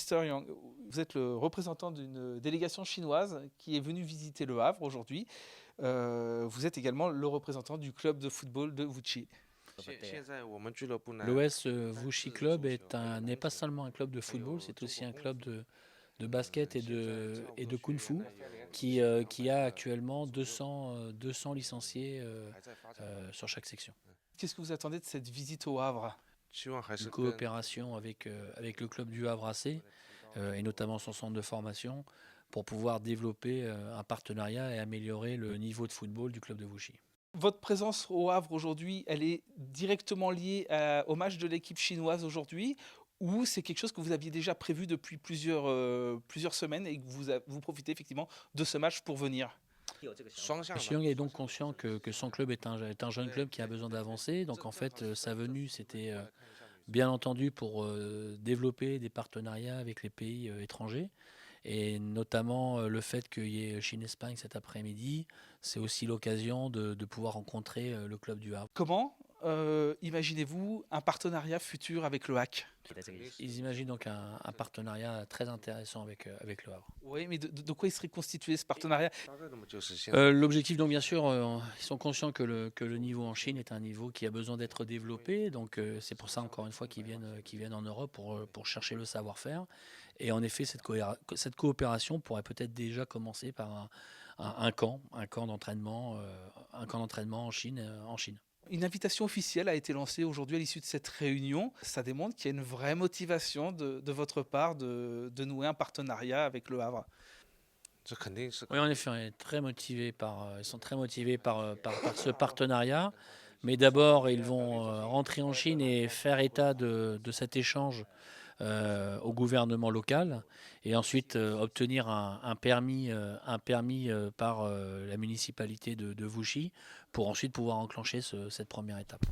Mr. Yang, vous êtes le représentant d'une délégation chinoise qui est venue visiter Le Havre aujourd'hui. Vous êtes également le représentant du club de football de Wuxi. L'OS Wuxi Club n'est pas seulement un club de football, c'est aussi un club de basket et de kung-fu qui a actuellement 200 licenciés sur chaque section. Qu'est-ce que vous attendez de cette visite au Havre? Une coopération avec le club du Havre AC et notamment son centre de formation pour pouvoir développer un partenariat et améliorer le niveau de football du club de Wuxi. Votre présence au Havre aujourd'hui, elle est directement liée au match de l'équipe chinoise aujourd'hui, ou c'est quelque chose que vous aviez déjà prévu depuis plusieurs semaines et que vous profitez effectivement de ce match pour venir? Monsieur Young est donc conscient que son club est un jeune club qui a besoin d'avancer. Donc en fait, sa venue, c'était bien entendu pour développer des partenariats avec les pays étrangers. Et notamment le fait qu'il y ait Chine-Espagne cet après-midi, c'est aussi l'occasion de pouvoir rencontrer le club du Havre. Comment imaginez-vous un partenariat futur avec le HAC? Ils imaginent donc un partenariat très intéressant avec le Havre. Oui, mais de quoi il serait constitué ce partenariat? L'objectif, donc bien sûr, ils sont conscients que le niveau en Chine est un niveau qui a besoin d'être développé. Donc c'est pour ça, encore une fois, qu'ils viennent en Europe pour chercher le savoir-faire. Et en effet, cette coopération pourrait peut-être déjà commencer par un camp d'entraînement en Chine. Une invitation officielle a été lancée aujourd'hui à l'issue de cette réunion. Ça démontre qu'il y a une vraie motivation de votre part de nouer un partenariat avec le Havre. Oui, en effet, ils sont très motivés par ce partenariat. Mais d'abord, ils vont rentrer en Chine et faire état de cet échange au gouvernement local et ensuite obtenir un permis par la municipalité de Wuxi pour ensuite pouvoir enclencher cette première étape.